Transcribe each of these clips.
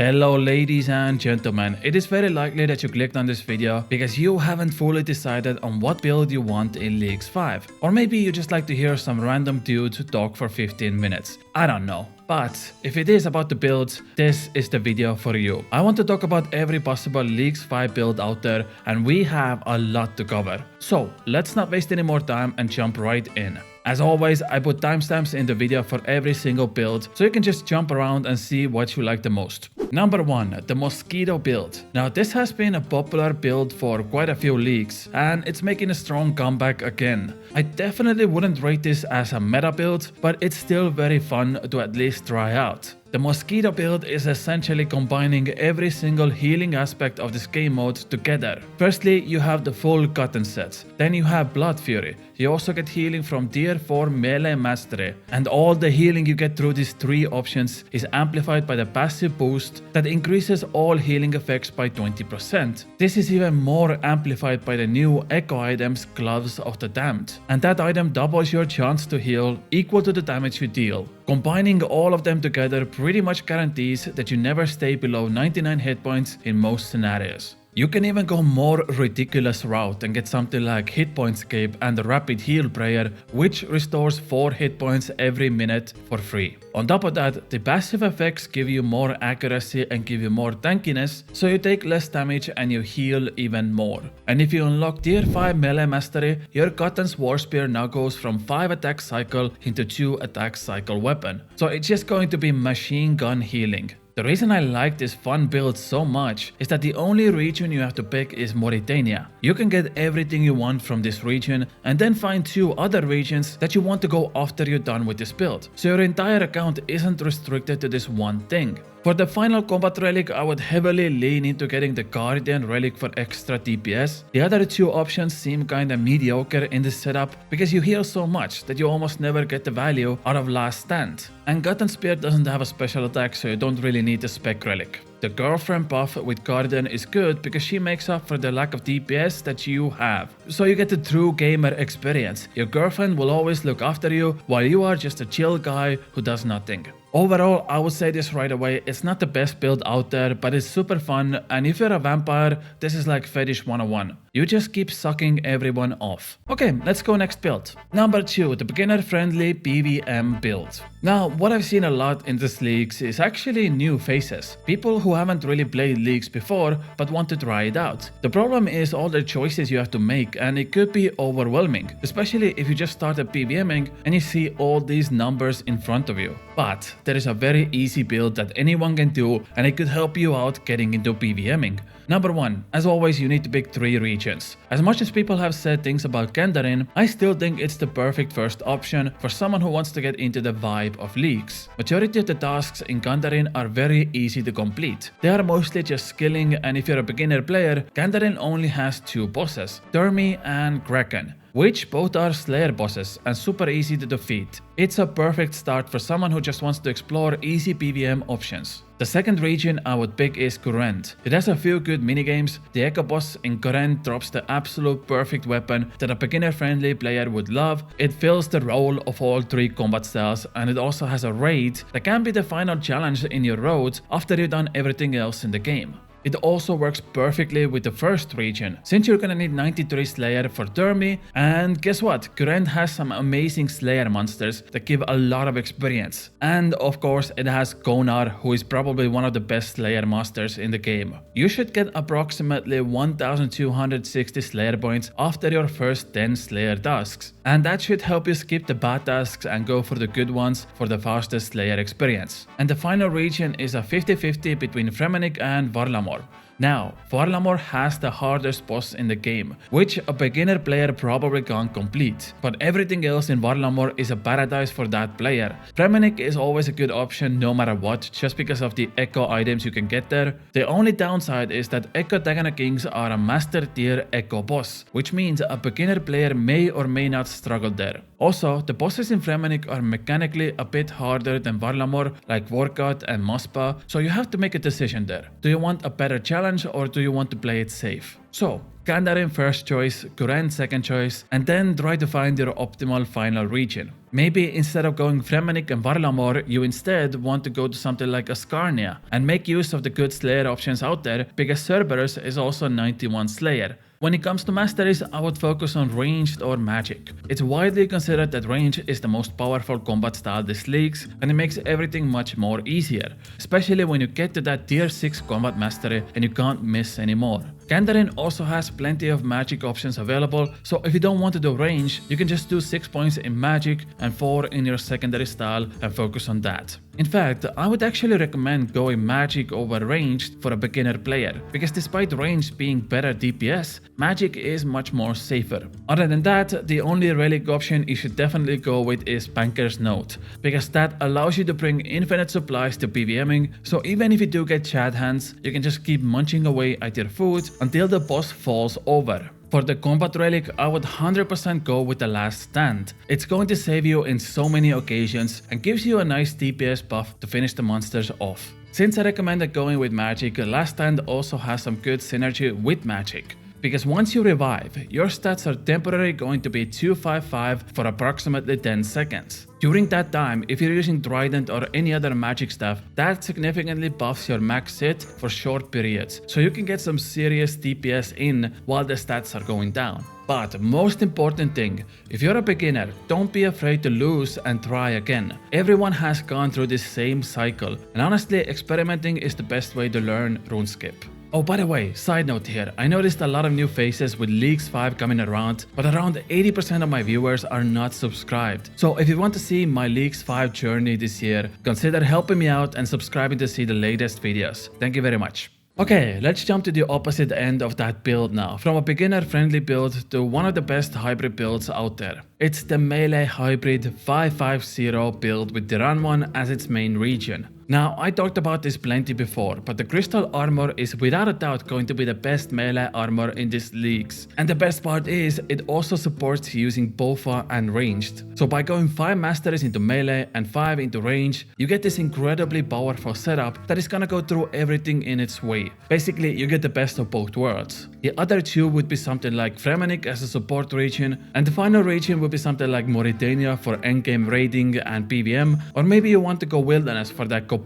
Hello ladies and gentlemen, it is very likely that you clicked on this video because you haven't fully decided on what build you want in Leagues 5. Or maybe you just like to hear some random dude talk for 15 minutes. I don't know. But if it is about the builds, this is the video for you. I want to talk about every possible Leagues 5 build out there and we have a lot to cover. So let's not waste any more time and jump right in. As always, I put timestamps in the video for every single build, so you can just jump around and see what you like the most. Number 1, the Mosquito Build. Now this has been a popular build for quite a few leagues, and it's making a strong comeback again. I definitely wouldn't rate this as a meta build, but it's still very fun to at least try out. The Mosquito build is essentially combining every single healing aspect of this game mode together. Firstly, you have the full cotton set, then you have Blood Fury, you also get healing from tier 4 melee mastery, and all the healing you get through these three options is amplified by the passive boost that increases all healing effects by 20%. This is even more amplified by the new echo items Gloves of the Damned, and that item doubles your chance to heal equal to the damage you deal. Combining all of them together pretty much guarantees that you never stay below 99 hit points in most scenarios. You can even go more ridiculous route and get something like Hit Point Cape and the Rapid Heal Prayer, which restores 4 hit points every minute for free. On top of that, the passive effects give you more accuracy and give you more tankiness, so you take less damage and you heal even more. And if you unlock tier 5 melee mastery, your Cotton's War Spear now goes from 5 attack cycle into 2 attack cycle weapon. So it's just going to be machine gun healing. The reason I like this fun build so much is that the only region you have to pick is Mauritania. You can get everything you want from this region and then find 2 other regions that you want to go after you're done with this build. So your entire account isn't restricted to this one thing. For the final combat relic, I would heavily lean into getting the Guardian relic for extra DPS. The other 2 options seem kinda mediocre in this setup because you heal so much that you almost never get the value out of Last Stand. And Cotton Spear doesn't have a special attack, so you don't really need the spec relic. The girlfriend buff with Guardian is good because she makes up for the lack of DPS that you have. So you get the true gamer experience. Your girlfriend will always look after you while you are just a chill guy who does nothing. Overall, I would say this right away, it's not the best build out there, but it's super fun, and if you're a vampire, this is like Fetish 101. You just keep sucking everyone off. Okay, let's go next build. Number 2, the beginner friendly PVM build. Now, what I've seen a lot in this leagues is actually new faces. People who haven't really played leagues before, but want to try it out. The problem is all the choices you have to make, and it could be overwhelming, especially if you just started PVMing and you see all these numbers in front of you. But there is a very easy build that anyone can do, and it could help you out getting into PVMing. Number 1, as always, you need to pick 3 regions. As much as people have said things about Kandarin, I still think it's the perfect first option for someone who wants to get into the vibe of leagues. Majority of the tasks in Kandarin are very easy to complete. They are mostly just skilling, and if you're a beginner player, Kandarin only has 2 bosses, Thermi and Kraken, which both are Slayer bosses and super easy to defeat. It's a perfect start for someone who just wants to explore easy PVM options. The second region I would pick is Kurend. It has a few good minigames. The Echo boss in Kurend drops the absolute perfect weapon that a beginner friendly player would love. It fills the role of all 3 combat styles, and it also has a raid that can be the final challenge in your road after you've done everything else in the game. It also works perfectly with the first region, since you're gonna need 93 Slayer for Thermi, and guess what? Kurend has some amazing Slayer monsters that give a lot of experience. And of course it has Konar, who is probably one of the best Slayer masters in the game. You should get approximately 1260 Slayer points after your first 10 Slayer tasks, and that should help you skip the bad tasks and go for the good ones for the fastest Slayer experience. And the final region is a 50-50 between Fremennik and Varlamore. Now, Varlamore has the hardest boss in the game, which a beginner player probably can't complete, but everything else in Varlamore is a paradise for that player. Fremennik is always a good option no matter what, just because of the Echo items you can get there. The only downside is that Echo Tagana Kings are a master tier Echo boss, which means a beginner player may or may not struggle there. Also, the bosses in Fremennik are mechanically a bit harder than Varlamore, like Vorkat and Mospa, so you have to make a decision there. Do you want a better challenge or do you want to play it safe? So, Kandarin first choice, Kurend second choice, and then try to find your optimal final region. Maybe instead of going Fremennik and Varlamor, you instead want to go to something like Ascarnia and make use of the good Slayer options out there, because Cerberus is also 91 Slayer. When it comes to masteries, I would focus on ranged or magic. It's widely considered that range is the most powerful combat style this leagues, and it makes everything much more easier, especially when you get to that tier 6 combat mastery and you can't miss anymore. Kandarin also has plenty of magic options available, so if you don't want to do range, you can just do 6 points in magic and 4 in your secondary style and focus on that. In fact, I would actually recommend going magic over ranged for a beginner player, because despite range being better DPS, magic is much more safer. Other than that, the only relic option you should definitely go with is Banker's Note, because that allows you to bring infinite supplies to PVMing, so even if you do get Chad hands, you can just keep munching away at your food until the boss falls over. For the combat relic, I would 100% go with the Last Stand. It's going to save you in so many occasions and gives you a nice DPS buff to finish the monsters off. Since I recommended going with magic, Last Stand also has some good synergy with magic. Because once you revive, your stats are temporarily going to be 255 for approximately 10 seconds. During that time, if you're using Trident or any other magic staff, that significantly buffs your max hit for short periods, so you can get some serious DPS in while the stats are going down. But most important thing, if you're a beginner, don't be afraid to lose and try again. Everyone has gone through this same cycle, and honestly, experimenting is the best way to learn RuneScape. Oh, by the way, side note here, I noticed a lot of new faces with Leagues 5 coming around, but around 80% of my viewers are not subscribed. So if you want to see my Leagues 5 journey this year, consider helping me out and subscribing to see the latest videos. Thank you very much. Okay, let's jump to the opposite end of that build now, from a beginner friendly build to one of the best hybrid builds out there. It's the melee hybrid 550 build with the Run 1 as its main region. Now, I talked about this plenty before, but the crystal armor is without a doubt going to be the best melee armor in this leagues. And the best part is, it also supports using BOFA and ranged. So by going 5 masteries into melee and 5 into range, you get this incredibly powerful setup that is gonna go through everything in its way. Basically, you get the best of both worlds. The other two would be something like Fremennik as a support region, and the final region would be something like Mauritania for endgame raiding and PVM, or maybe you want to go Wilderness for that Kopage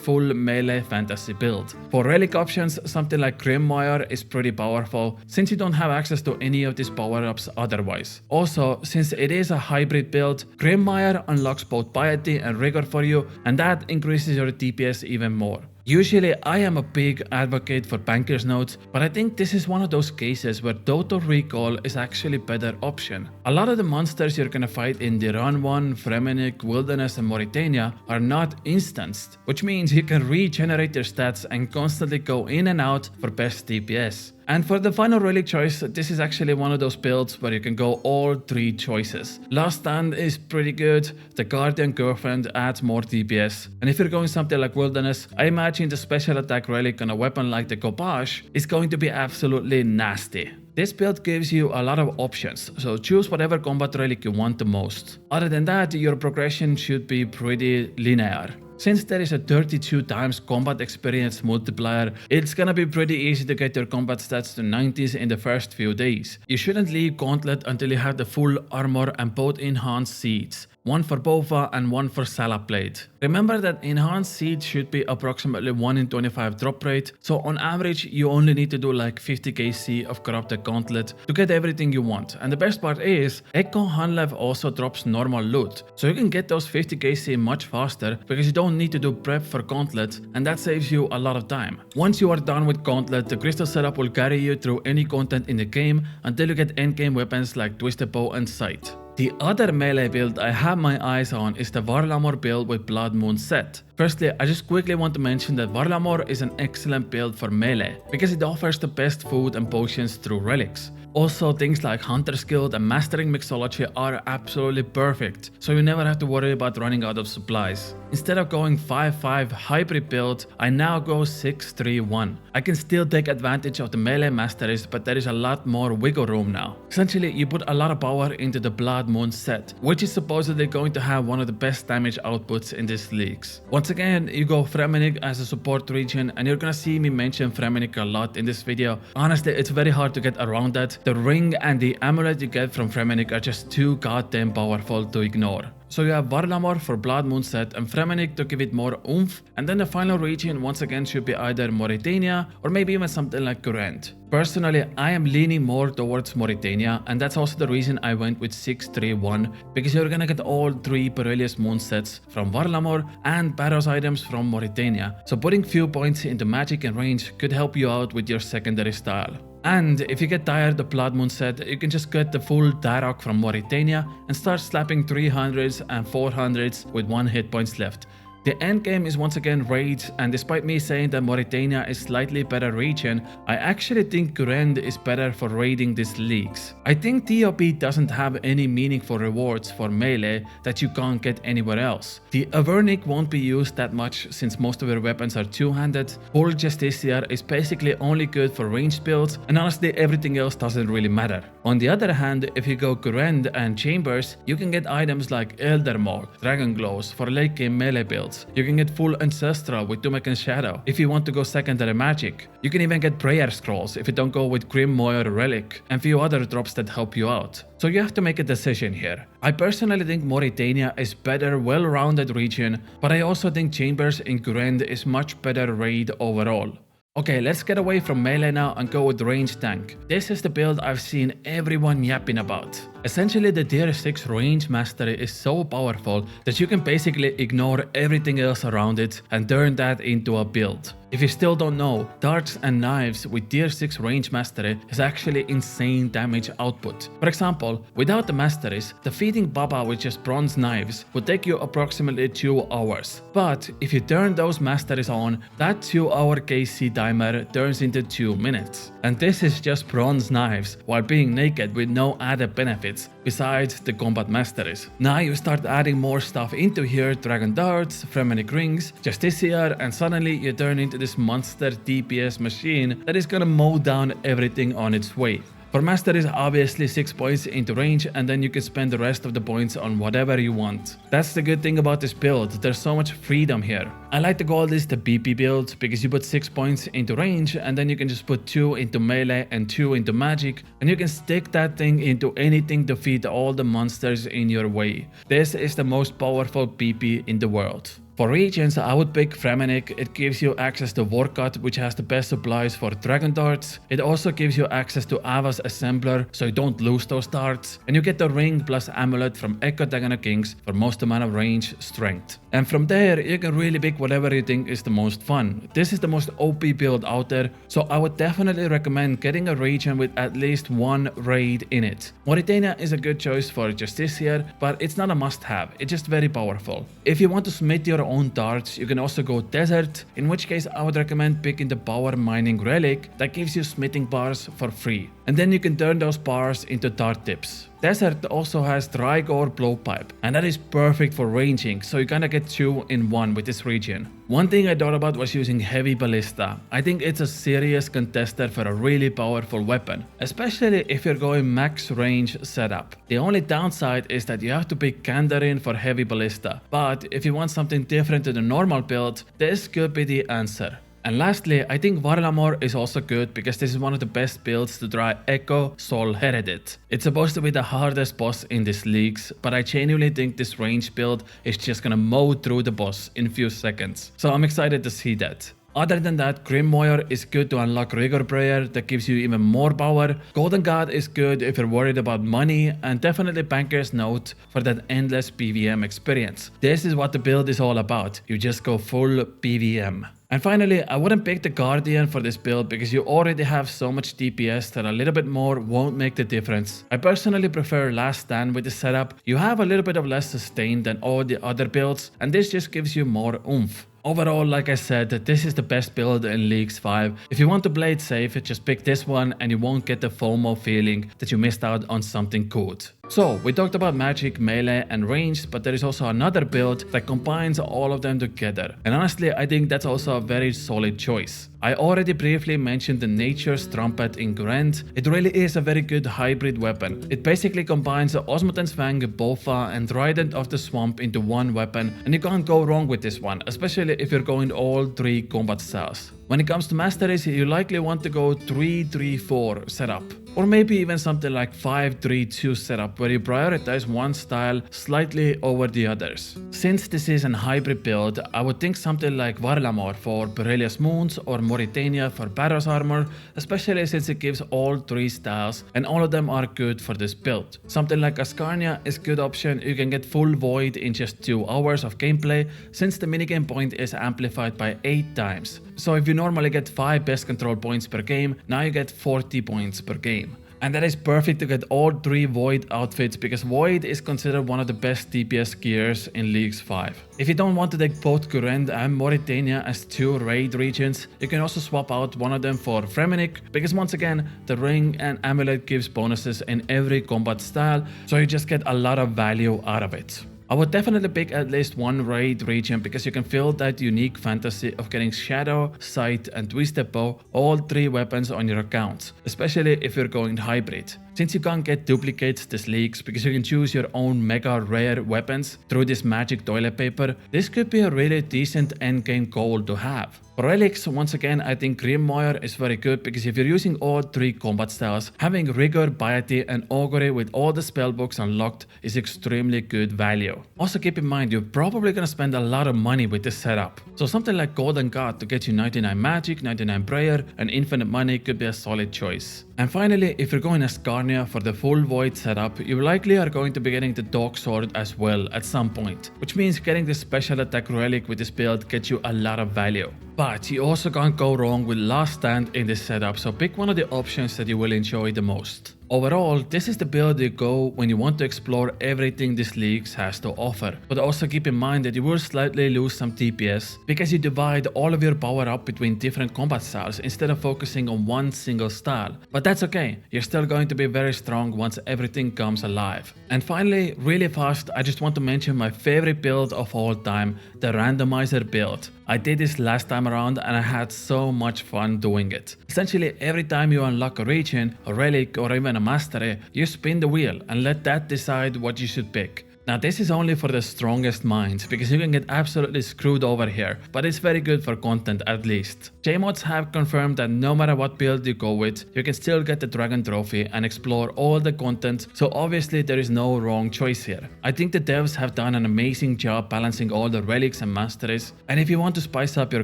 full melee fantasy build. For relic options, something like Grimoire is pretty powerful, since you don't have access to any of these power-ups otherwise. Also, since it is a hybrid build, Grimoire unlocks both piety and rigor for you, and that increases your DPS even more. Usually I am a big advocate for Banker's Notes, but I think this is one of those cases where Total Recall is actually a better option. A lot of the monsters you're gonna fight in the Run 1, Fremennik, Wilderness and Mauritania are not instanced, which means you can regenerate your stats and constantly go in and out for best DPS. And for the final relic choice, this is actually one of those builds where you can go all 3 choices. Last Stand is pretty good, the Guardian Girlfriend adds more DPS, and if you're going something like Wilderness, I imagine the special attack relic on a weapon like the Kopage is going to be absolutely nasty. This build gives you a lot of options, so choose whatever combat relic you want the most. Other than that, your progression should be pretty linear. Since there is a 32 times combat experience multiplier, it's gonna be pretty easy to get your combat stats to 90s in the first few days. You shouldn't leave Gauntlet until you have the full armor and both enhanced seeds. One for BOFA and one for Salap Blade. Remember that enhanced seed should be approximately 1 in 25 drop rate, so on average you only need to do like 50 KC of Corrupted Gauntlet to get everything you want. And the best part is, Echo Hanlev also drops normal loot, so you can get those 50 KC much faster because you don't need to do prep for Gauntlet, and that saves you a lot of time. Once you are done with Gauntlet, the crystal setup will carry you through any content in the game until you get endgame weapons like Twisted Bow and Sight. The other melee build I have my eyes on is the Varlamor build with Blood Moon set. Firstly, I just quickly want to mention that Varlamor is an excellent build for melee, because it offers the best food and potions through relics. Also, things like Hunter's Guild and Mastering Mixology are absolutely perfect, so you never have to worry about running out of supplies. Instead of going 5-5 hybrid build, I now go 6-3-1. I can still take advantage of the melee masteries, but there is a lot more wiggle room now. Essentially, you put a lot of power into the Blood Moon set, which is supposedly going to have one of the best damage outputs in these leagues. Once Once again, you go Fremenic as a support region, and you're gonna see me mention Fremenic a lot in this video. Honestly, it's very hard to get around that. The ring and the amulet you get from Fremenic are just too goddamn powerful to ignore. So you have Varlamor for Blood Moon set and Fremenic to give it more oomph, and then the final region once again should be either Mauritania or maybe even something like Current. Personally, I am leaning more towards Mauritania, and that's also the reason I went with 631, because you're gonna get all 3 Perelius Moon sets from Varlamor and Barrows items from Mauritania, so putting few points into magic and range could help you out with your secondary style. And if you get tired of Blood Moon set, you can just get the full Darok from Mauritania and start slapping 300s and 400s with 1 hit points left. The endgame is once again raids, and despite me saying that Mauritania is slightly better region, I actually think Gurend is better for raiding these leagues. I think TOP doesn't have any meaningful rewards for melee that you can't get anywhere else. The Avernic won't be used that much since most of your weapons are two-handed. Bull Justiciar is basically only good for ranged builds, and honestly everything else doesn't really matter. On the other hand, if you go Gurend and Chambers, you can get items like Elder Maul, Dragon Glows for late game melee builds. You can get full Ancestral with Tumek and Shadow if you want to go secondary magic. You can even get Prayer Scrolls if you don't go with Grimoire Relic, and few other drops that help you out. So you have to make a decision here. I personally think Mauritania is better, well-rounded region, but I also think Chambers in Gurend is much better raid overall. Okay, let's get away from melee now and go with range tank. This is the build I've seen everyone yapping about. Essentially, the tier 6 range mastery is so powerful that you can basically ignore everything else around it and turn that into a build. If you still don't know, darts and knives with tier 6 range mastery is actually insane damage output. For example, without the masteries, defeating Baba with just bronze knives would take you approximately 2 hours. But if you turn those masteries on, that 2-hour KC timer turns into 2 minutes. And this is just bronze knives while being naked with no added benefits besides the combat masteries. Now you start adding more stuff into here, dragon darts, Fremenic rings, Justiciar, and suddenly you turn into this monster DPS machine that is gonna mow down everything on its way. For masteries, obviously 6 points into range, and then you can spend the rest of the points on whatever you want. That's the good thing about this build, there's so much freedom here. I like to call this the BP build because you put 6 points into range, and then you can just put 2 into melee and 2 into magic, and you can stick that thing into anything to feed all the monsters in your way. This is the most powerful BP in the world. For regions, I would pick Fremenic. It gives you access to Vorkat, which has the best supplies for Dragon Darts. It also gives you access to Ava's Assembler, so you don't lose those darts. And you get the ring plus amulet from Echo Dagon Kings for most amount of range strength. And from there, you can really pick whatever you think is the most fun. This is the most OP build out there, so I would definitely recommend getting a region with at least 1 raid in it. Mauritania is a good choice for Justiciar, but it's not a must-have, it's just very powerful. If you want to smith your own darts, you can also go Desert, in which case I would recommend picking the Power Mining Relic that gives you smithing bars for free. And then you can turn those bars into dart tips. Desert also has Drygore Blowpipe, and that is perfect for ranging, so you kinda get 2 in 1 with this region. One thing I thought about was using Heavy Ballista. I think it's a serious contester for a really powerful weapon, especially if you're going max range setup. The only downside is that you have to pick Kandarin for Heavy Ballista, but if you want something different to the normal build, this could be the answer. And lastly, I think Varlamor is also good because this is one of the best builds to try Echo Soul Heredit. It's supposed to be the hardest boss in these leagues, but I genuinely think this range build is just gonna mow through the boss in few seconds. So I'm excited to see that. Other than that, Grimoire is good to unlock Rigor Prayer that gives you even more power. Golden God is good if you're worried about money, and definitely Banker's Note for that endless PVM experience. This is what the build is all about, you just go full PVM. And finally, I wouldn't pick the Guardian for this build because you already have so much DPS that a little bit more won't make the difference. I personally prefer Last Stand with this setup. You have a little bit of less sustain than all the other builds, and this just gives you more oomph. Overall, like I said, this is the best build in Leagues 5. If you want to play it safe, just pick this one and you won't get the FOMO feeling that you missed out on something good. So, we talked about magic, melee and ranged, but there is also another build that combines all of them together. And honestly, I think that's also a very solid choice. I already briefly mentioned the Nature's Trumpet in Gwent. It really is a very good hybrid weapon. It basically combines the Osmoten's Fang, Bofa and Trident of the Swamp into one weapon, and you can't go wrong with this one, especially if you're going all 3 combat styles. When it comes to masteries, you likely want to go 3-3-4 setup. Or maybe even something like 5-3-2 setup where you prioritize one style slightly over the others. Since this is an hybrid build, I would think something like Varlamor for Borrelia's Moons or Mauritania for Barrows Armor, especially since it gives all 3 styles and all of them are good for this build. Something like Ascarnia is a good option. You can get full Void in just 2 hours of gameplay since the minigame point is amplified by 8 times. So if you normally get 5 best control points per game, now you get 40 points per game. And that is perfect to get all 3 Void outfits because Void is considered one of the best DPS gears in Leagues 5. If you don't want to take both Gurend and Mauritania as 2 raid regions, you can also swap out one of them for Fremenic because once again, the ring and amulet gives bonuses in every combat style, so you just get a lot of value out of it. I would definitely pick at least one raid region because you can feel that unique fantasy of getting Shadow, Sight and Twisted Bow, all 3 weapons on your accounts, especially if you're going hybrid. Since you can't get duplicates this leagues because you can choose your own mega rare weapons through this magic toilet paper, this could be a really decent endgame goal to have. For relics, once again, I think Grimoire is very good because if you're using all 3 combat styles, having Rigor, Piety and Augury with all the spellbooks unlocked is extremely good value. Also keep in mind, you're probably gonna spend a lot of money with this setup. So something like Golden God to get you 99 magic, 99 prayer and infinite money could be a solid choice. And finally, if you're going Ascarnia for the full Void setup, you likely are going to be getting the Dog Sword as well at some point, which means getting the special attack relic with this build gets you a lot of value. But you also can't go wrong with Last Stand in this setup, so pick one of the options that you will enjoy the most. Overall, this is the build you go when you want to explore everything this league has to offer, but also keep in mind that you will slightly lose some DPS because you divide all of your power up between different combat styles instead of focusing on one single style. But that's okay, you're still going to be very strong once everything comes alive. And finally, really fast, I just want to mention my favorite build of all time, the Randomizer Build. I did this last time around and I had so much fun doing it. Essentially, every time you unlock a region, a relic or even a mastery, you spin the wheel and let that decide what you should pick. Now this is only for the strongest minds because you can get absolutely screwed over here, but it's very good for content at least. JMods have confirmed that no matter what build you go with, you can still get the Dragon Trophy and explore all the content, so obviously there is no wrong choice here. I think the devs have done an amazing job balancing all the relics and masteries, and if you want to spice up your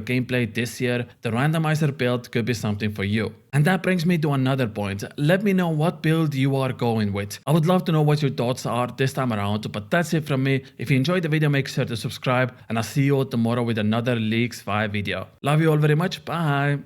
gameplay this year, the Randomizer Build could be something for you. And that brings me to another point. Let me know what build you are going with. I would love to know what your thoughts are this time around, but that's it from me. If you enjoyed the video, make sure to subscribe and I'll see you all tomorrow with another Leagues 5 video. Love you all very much. Bye.